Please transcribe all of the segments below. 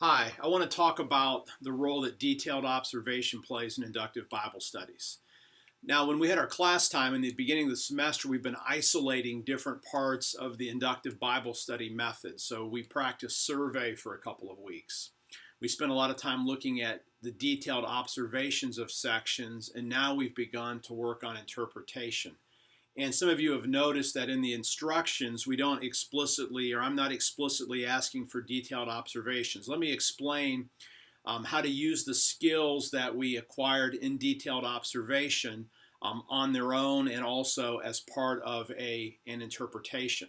Hi, I want to talk about the role that detailed observation plays in inductive Bible studies. Now, when we had our class time in the beginning of the semester, we've been isolating different parts of the inductive Bible study method. So we practiced survey for a couple of weeks. We spent a lot of time looking at the detailed observations of sections, and now we've begun to work on interpretation. And some of you have noticed that in the instructions, we don't explicitly, or I'm not explicitly asking for detailed observations. Let me explain how to use the skills that we acquired in detailed observation on their own and also as part of an interpretation.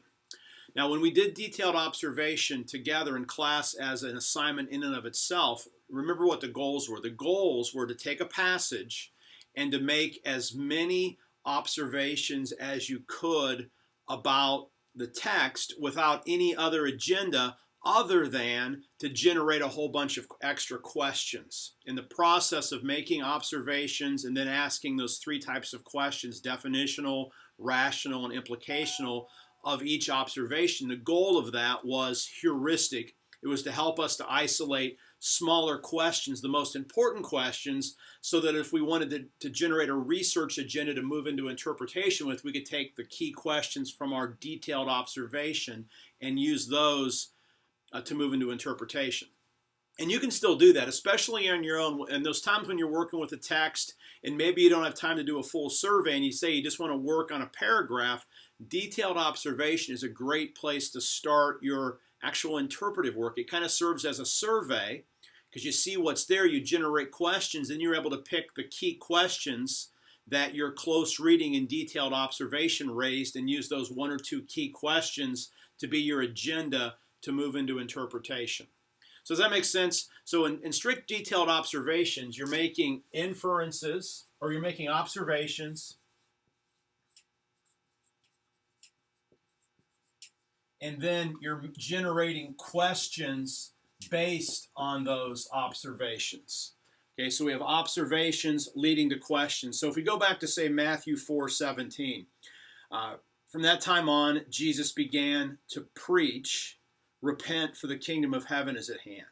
Now, when we did detailed observation together in class as an assignment in and of itself, remember what the goals were. The goals were to take a passage and to make as many observations as you could about the text without any other agenda other than to generate a whole bunch of extra questions. In the process of making observations and then asking those three types of questions, definitional, rational, and implicational, of each observation, the goal of that was heuristic. It was to help us to isolate smaller questions, the most important questions, so that if we wanted to generate a research agenda to move into interpretation with, we could take the key questions from our detailed observation and use those to move into interpretation. And you can still do that, especially on your own. And those times when you're working with a text and maybe you don't have time to do a full survey and you say you just want to work on a paragraph, detailed observation is a great place to start your actual interpretive work. It kind of serves as a survey because you see what's there, you generate questions, and you're able to pick the key questions that your close reading and detailed observation raised and use those one or two key questions to be your agenda to move into interpretation. So does that make sense? So in strict detailed observations, you're making inferences or you're making observations, and then you're generating questions based on those observations. Okay, so we have observations leading to questions. So if we go back to, say, Matthew 4:17, from that time on, Jesus began to preach, repent, for the kingdom of heaven is at hand.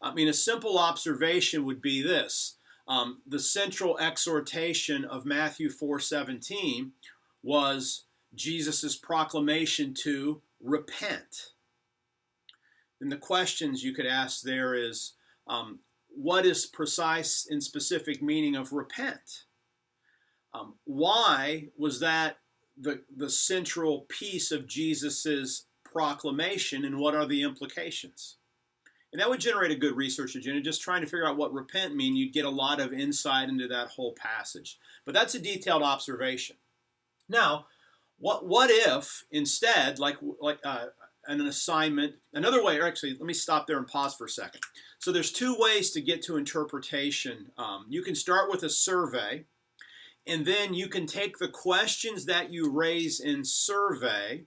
I mean, a simple observation would be this. The central exhortation of Matthew 4:17 was Jesus' proclamation to repent. And the questions you could ask there is, what is precise and specific meaning of repent? Why was that the central piece of Jesus's proclamation, and what are the implications? And that would generate a good research agenda. Just trying to figure out what repent mean, you'd get a lot of insight into that whole passage. But that's a detailed observation. Now, what if instead, like an assignment, another way, or actually, let me stop there and pause for a second. So there's two ways to get to interpretation. You can start with a survey, and then you can take the questions that you raise in survey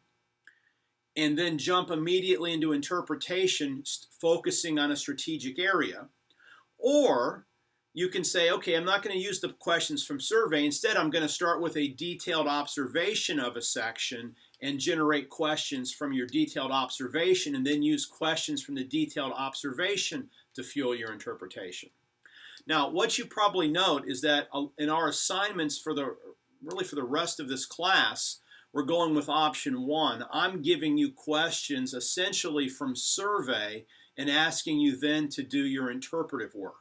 and then jump immediately into interpretation, focusing on a strategic area. Or you can say, okay, I'm not going to use the questions from survey. Instead, I'm going to start with a detailed observation of a section and generate questions from your detailed observation, and then use questions from the detailed observation to fuel your interpretation. Now, what you probably note is that in our assignments for the rest of this class, we're going with option one. I'm giving you questions essentially from survey and asking you then to do your interpretive work.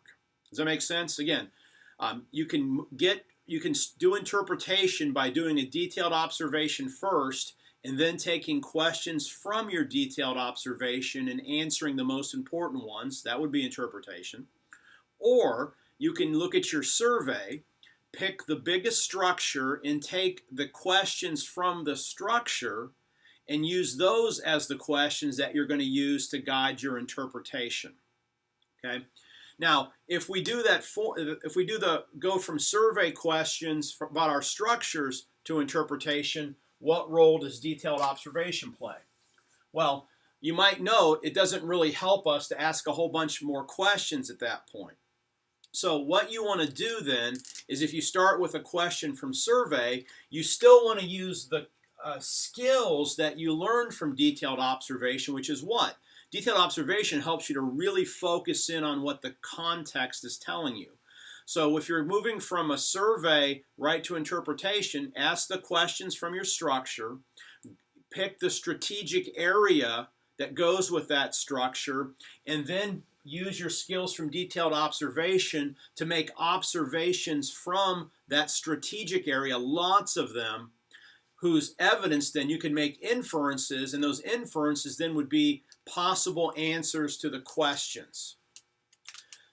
Does that make sense? Again, you can do interpretation by doing a detailed observation first and then taking questions from your detailed observation and answering the most important ones. That would be interpretation. Or you can look at your survey, pick the biggest structure, and take the questions from the structure and use those as the questions that you're going to use to guide your interpretation. Okay? Now, if we do go from survey questions about our structures to interpretation, what role does detailed observation play? Well, you might note it doesn't really help us to ask a whole bunch more questions at that point. So what you want to do then is, if you start with a question from survey, you still want to use the skills that you learned from detailed observation, which is what? Detailed observation helps you to really focus in on what the context is telling you. So if you're moving from a survey right to interpretation, ask the questions from your structure, pick the strategic area that goes with that structure, and then use your skills from detailed observation to make observations from that strategic area, lots of them, whose evidence then you can make inferences, and those inferences then would be possible answers to the questions.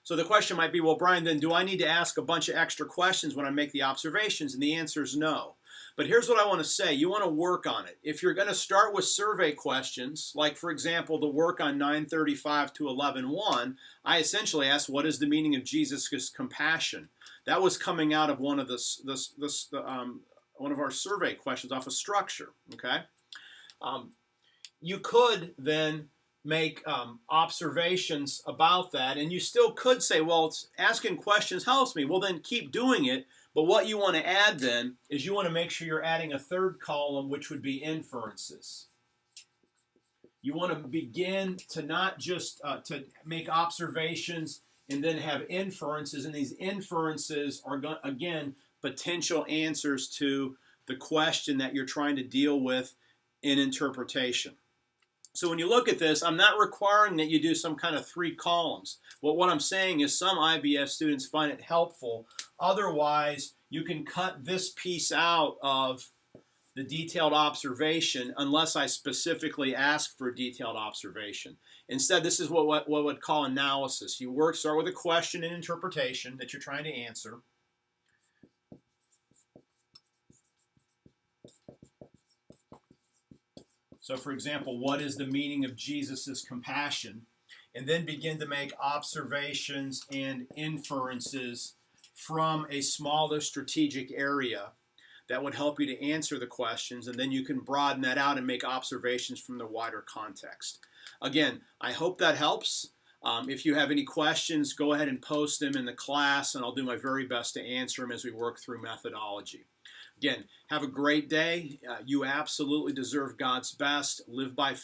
So the question might be, well, Brian, then do I need to ask a bunch of extra questions when I make the observations? And the answer is no. But here's what I want to say. You want to work on it. If you're going to start with survey questions, like, for example, the work on 9:35 to 11:1, I essentially asked, what is the meaning of Jesus' compassion? That was coming out of one of one of our survey questions off of structure. Okay, you could then make observations about that, and you still could say, well, it's asking questions helps me. Well, then keep doing it. But what you want to add then is you want to make sure you're adding a third column, which would be inferences. You want to begin to not just to make observations and then have inferences, and these inferences are, again, potential answers to the question that you're trying to deal with in interpretation. So when you look at this, I'm not requiring that you do some kind of 3 columns. But what I'm saying is some IBS students find it helpful. Otherwise, you can cut this piece out of the detailed observation unless I specifically ask for detailed observation. Instead, this is what we'd call analysis. You start with a question and interpretation that you're trying to answer. So, for example, what is the meaning of Jesus' compassion? And then begin to make observations and inferences from a smaller strategic area that would help you to answer the questions, and then you can broaden that out and make observations from the wider context. Again, I hope that helps. If you have any questions, go ahead and post them in the class, and I'll do my very best to answer them as we work through methodology. Again, have a great day. You absolutely deserve God's best. Live by faith.